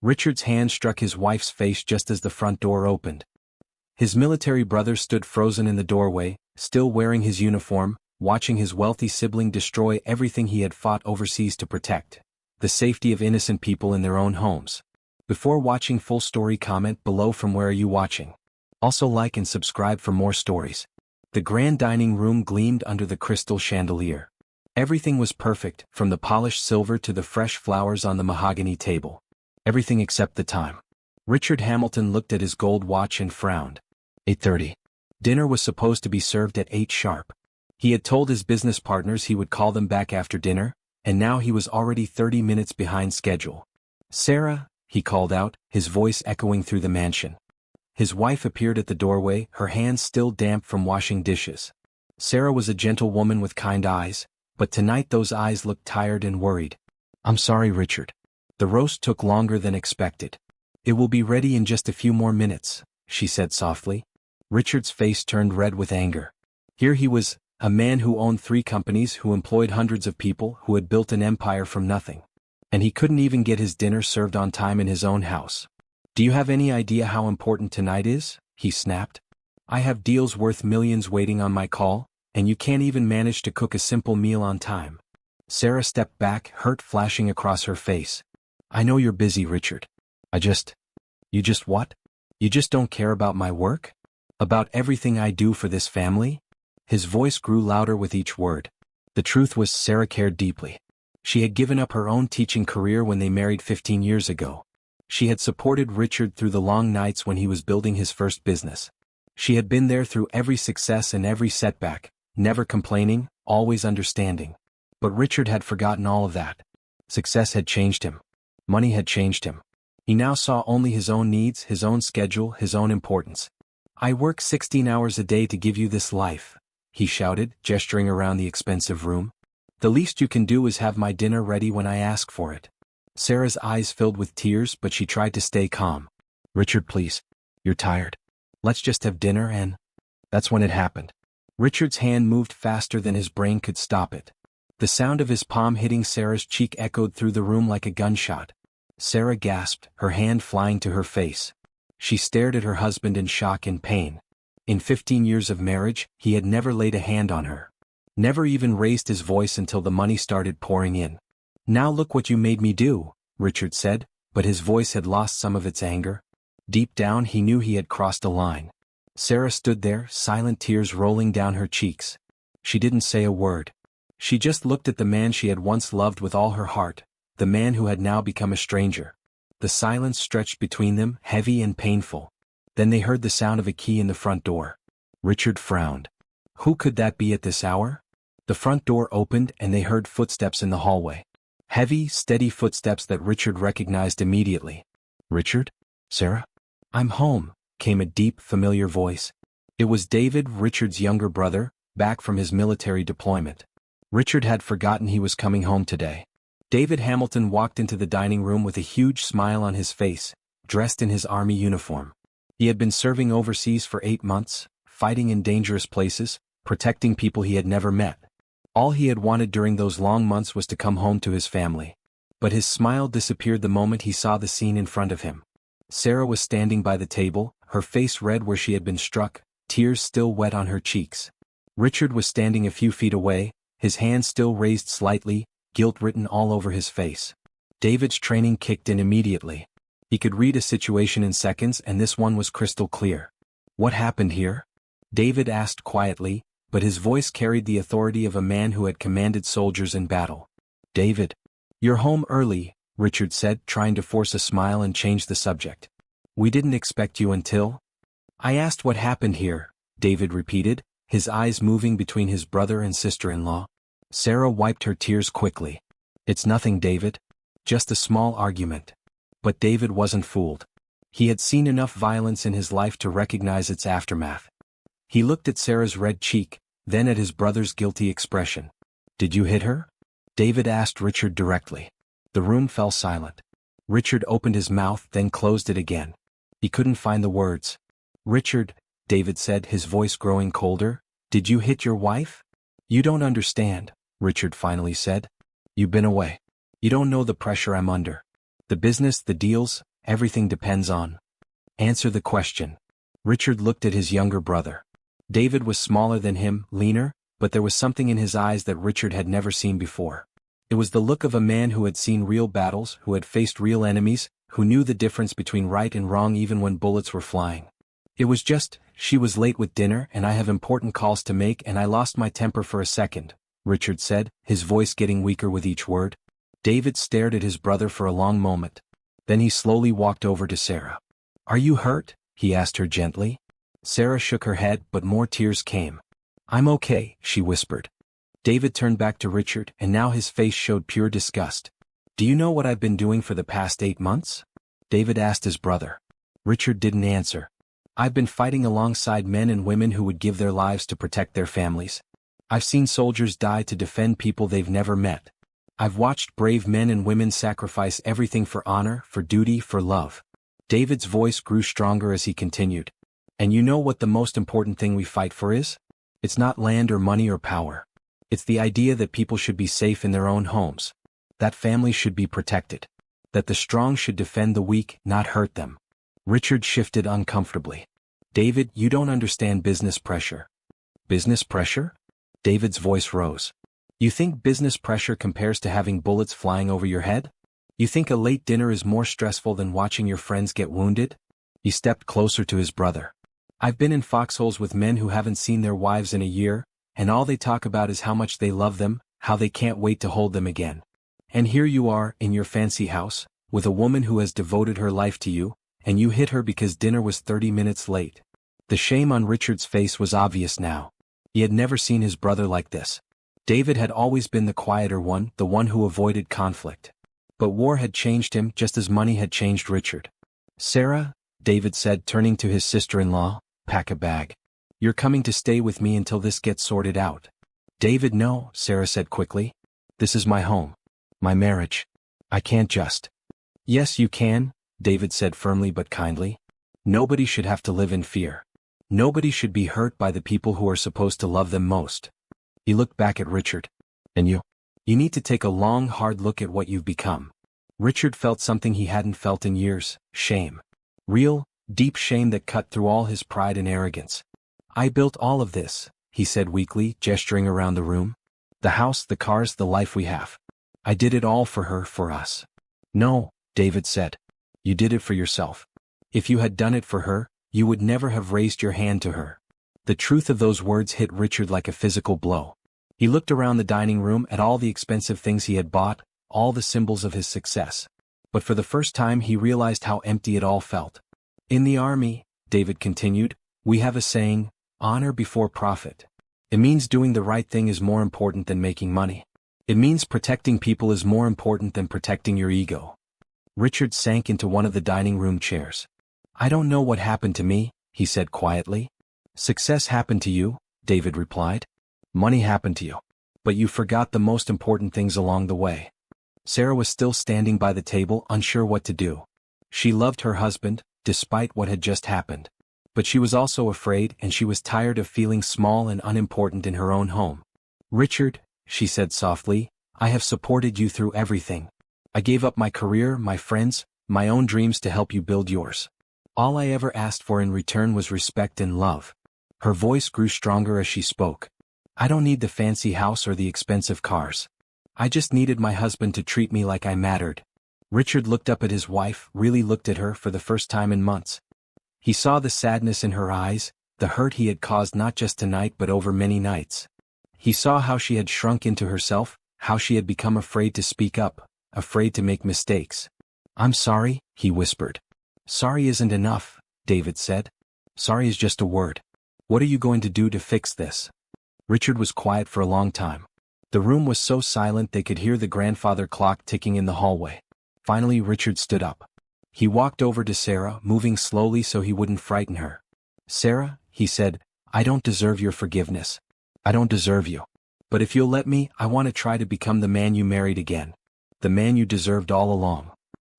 Richard's hand struck his wife's face just as the front door opened. His military brother stood frozen in the doorway, still wearing his uniform, watching his wealthy sibling destroy everything he had fought overseas to protect: the safety of innocent people in their own homes. Before watching full story, comment below from where are you watching. Also like and subscribe for more stories. The grand dining room gleamed under the crystal chandelier. Everything was perfect, from the polished silver to the fresh flowers on the mahogany table. Everything except the time. Richard Hamilton looked at his gold watch and frowned. 8:30. Dinner was supposed to be served at 8 sharp. He had told his business partners he would call them back after dinner, and now he was already 30 minutes behind schedule. "Sarah," he called out, his voice echoing through the mansion. His wife appeared at the doorway, her hands still damp from washing dishes. Sarah was a gentle woman with kind eyes, but tonight those eyes looked tired and worried. "I'm sorry, Richard. The roast took longer than expected. It will be ready in just a few more minutes," she said softly. Richard's face turned red with anger. Here he was, a man who owned 3 companies, who employed hundreds of people, who had built an empire from nothing. And he couldn't even get his dinner served on time in his own house. "Do you have any idea how important tonight is?" he snapped. "I have deals worth millions waiting on my call, and you can't even manage to cook a simple meal on time." Sarah stepped back, hurt flashing across her face. "I know you're busy, Richard. You just what? You just don't care about my work? About everything I do for this family?" His voice grew louder with each word. The truth was, Sarah cared deeply. She had given up her own teaching career when they married 15 years ago. She had supported Richard through the long nights when he was building his first business. She had been there through every success and every setback, never complaining, always understanding. But Richard had forgotten all of that. Success had changed him. Money had changed him. He now saw only his own needs, his own schedule, his own importance. "I work 16 hours a day to give you this life," he shouted, gesturing around the expensive room. "The least you can do is have my dinner ready when I ask for it." Sarah's eyes filled with tears, but she tried to stay calm. "Richard, please. You're tired. Let's just have dinner and—" That's when it happened. Richard's hand moved faster than his brain could stop it. The sound of his palm hitting Sarah's cheek echoed through the room like a gunshot. Sarah gasped, her hand flying to her face. She stared at her husband in shock and pain. In 15 years of marriage, he had never laid a hand on her. Never even raised his voice until the money started pouring in. "Now look what you made me do," Richard said, but his voice had lost some of its anger. Deep down he knew he had crossed a line. Sarah stood there, silent, tears rolling down her cheeks. She didn't say a word. She just looked at the man she had once loved with all her heart, the man who had now become a stranger. The silence stretched between them, heavy and painful. Then they heard the sound of a key in the front door. Richard frowned. Who could that be at this hour? The front door opened and they heard footsteps in the hallway. Heavy, steady footsteps that Richard recognized immediately. "Richard? Sarah?" "I'm home," came a deep, familiar voice. It was David, Richard's younger brother, back from his military deployment. Richard had forgotten he was coming home today. David Hamilton walked into the dining room with a huge smile on his face, dressed in his army uniform. He had been serving overseas for 8 months, fighting in dangerous places, protecting people he had never met. All he had wanted during those long months was to come home to his family. But his smile disappeared the moment he saw the scene in front of him. Sarah was standing by the table, her face red where she had been struck, tears still wet on her cheeks. Richard was standing a few feet away, his hand still raised slightly, guilt written all over his face. David's training kicked in immediately. He could read a situation in seconds, and this one was crystal clear. "What happened here?" David asked quietly, but his voice carried the authority of a man who had commanded soldiers in battle. "David, you're home early," Richard said, trying to force a smile and change the subject. "We didn't expect you until—" "I asked what happened here," David repeated, his eyes moving between his brother and sister-in-law. Sarah wiped her tears quickly. "It's nothing, David. Just a small argument." But David wasn't fooled. He had seen enough violence in his life to recognize its aftermath. He looked at Sarah's red cheek, then at his brother's guilty expression. "Did you hit her?" David asked Richard directly. The room fell silent. Richard opened his mouth, then closed it again. He couldn't find the words. "Richard," David said, his voice growing colder, "did you hit your wife?" "You don't understand," Richard finally said. "You've been away. You don't know the pressure I'm under. The business, the deals, Everything depends on. Answer the question. Richard looked at his younger brother. David was smaller than him, leaner, but there was something in his eyes that Richard had never seen before. It was the look of a man who had seen real battles, who had faced real enemies, who knew the difference between right and wrong even when bullets were flying. It was just, she was late with dinner and I have important calls to make and I lost my temper for a second, Richard said, his voice getting weaker with each word. David stared at his brother for a long moment. Then he slowly walked over to Sarah. Are you hurt? He asked her gently. Sarah shook her head, but more tears came. I'm okay, she whispered. David turned back to Richard, and now his face showed pure disgust. Do you know what I've been doing for the past 8 months? David asked his brother. Richard didn't answer. I've been fighting alongside men and women who would give their lives to protect their families. I've seen soldiers die to defend people they've never met. I've watched brave men and women sacrifice everything for honor, for duty, for love. David's voice grew stronger as he continued. And you know what the most important thing we fight for is? It's not land or money or power. It's the idea that people should be safe in their own homes. That families should be protected. That the strong should defend the weak, not hurt them. Richard shifted uncomfortably. David, you don't understand business pressure. Business pressure? David's voice rose. You think business pressure compares to having bullets flying over your head? You think a late dinner is more stressful than watching your friends get wounded? He stepped closer to his brother. I've been in foxholes with men who haven't seen their wives in a year, and all they talk about is how much they love them, how they can't wait to hold them again. And here you are, in your fancy house, with a woman who has devoted her life to you, and you hit her because dinner was 30 minutes late. The shame on Richard's face was obvious now. He had never seen his brother like this. David had always been the quieter one, the one who avoided conflict. But war had changed him just as money had changed Richard. Sarah, David said, turning to his sister-in-law, pack a bag. You're coming to stay with me until this gets sorted out. David, no, Sarah said quickly. This is my home. My marriage. I can't just. Yes, you can, David said firmly but kindly. Nobody should have to live in fear. Nobody should be hurt by the people who are supposed to love them most. He looked back at Richard. And you? You need to take a long, hard look at what you've become. Richard felt something he hadn't felt in years, shame. Real, deep shame that cut through all his pride and arrogance. I built all of this, he said weakly, gesturing around the room. The house, the cars, the life we have. I did it all for her, for us. No, David said. You did it for yourself. If you had done it for her, you would never have raised your hand to her. The truth of those words hit Richard like a physical blow. He looked around the dining room at all the expensive things he had bought, all the symbols of his success. But for the first time he realized how empty it all felt. In the army, David continued, we have a saying, honor before profit. It means doing the right thing is more important than making money. It means protecting people is more important than protecting your ego. Richard sank into one of the dining room chairs. I don't know what happened to me, he said quietly. Success happened to you, David replied. Money happened to you. But you forgot the most important things along the way. Sarah was still standing by the table, unsure what to do. She loved her husband, despite what had just happened. But she was also afraid and she was tired of feeling small and unimportant in her own home. Richard, she said softly, I have supported you through everything. I gave up my career, my friends, my own dreams to help you build yours. All I ever asked for in return was respect and love. Her voice grew stronger as she spoke. I don't need the fancy house or the expensive cars. I just needed my husband to treat me like I mattered. Richard looked up at his wife, really looked at her for the first time in months. He saw the sadness in her eyes, the hurt he had caused not just tonight but over many nights. He saw how she had shrunk into herself, how she had become afraid to speak up, afraid to make mistakes. I'm sorry, he whispered. Sorry isn't enough, David said. Sorry is just a word. What are you going to do to fix this? Richard was quiet for a long time. The room was so silent they could hear the grandfather clock ticking in the hallway. Finally Richard stood up. He walked over to Sarah, moving slowly so he wouldn't frighten her. Sarah, he said, I don't deserve your forgiveness. I don't deserve you. But if you'll let me, I want to try to become the man you married again. The man you deserved all along.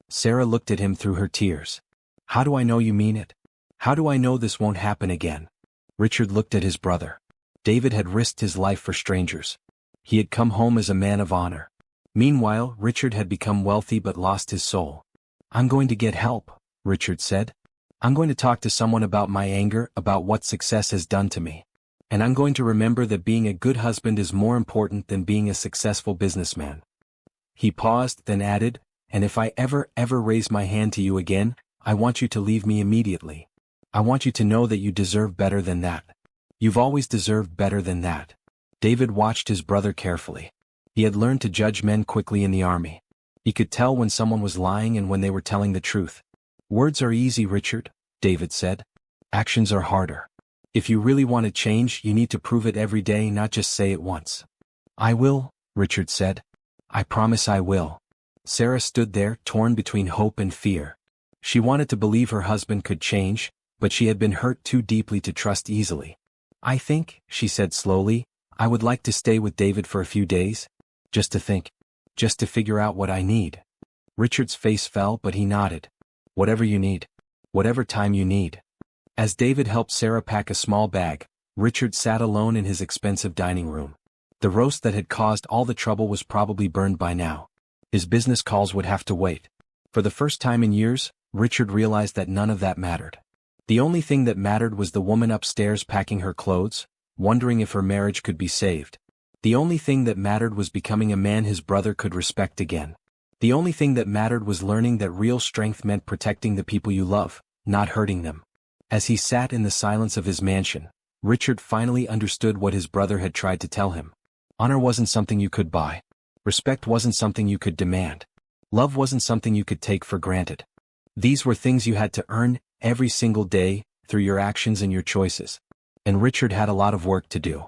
Sarah looked at him through her tears. How do I know you mean it? How do I know this won't happen again? Richard looked at his brother. David had risked his life for strangers. He had come home as a man of honor. Meanwhile, Richard had become wealthy but lost his soul. I'm going to get help, Richard said. I'm going to talk to someone about my anger, about what success has done to me. And I'm going to remember that being a good husband is more important than being a successful businessman. He paused, then added, and if I ever raise my hand to you again, I want you to leave me immediately. I want you to know that you deserve better than that. You've always deserved better than that. David watched his brother carefully. He had learned to judge men quickly in the army. He could tell when someone was lying and when they were telling the truth. Words are easy, Richard, David said. Actions are harder. If you really want to change, you need to prove it every day, not just say it once. I will, Richard said. I promise I will. Sarah stood there, torn between hope and fear. She wanted to believe her husband could change, but she had been hurt too deeply to trust easily. I think, she said slowly, I would like to stay with David for a few days. Just to think. Just to figure out what I need. Richard's face fell, but he nodded. Whatever you need. Whatever time you need. As David helped Sarah pack a small bag, Richard sat alone in his expensive dining room. The roast that had caused all the trouble was probably burned by now. His business calls would have to wait. For the first time in years, Richard realized that none of that mattered. The only thing that mattered was the woman upstairs packing her clothes, wondering if her marriage could be saved. The only thing that mattered was becoming a man his brother could respect again. The only thing that mattered was learning that real strength meant protecting the people you love, not hurting them. As he sat in the silence of his mansion, Richard finally understood what his brother had tried to tell him. Honor wasn't something you could buy. Respect wasn't something you could demand. Love wasn't something you could take for granted. These were things you had to earn every single day through your actions and your choices. And Richard had a lot of work to do.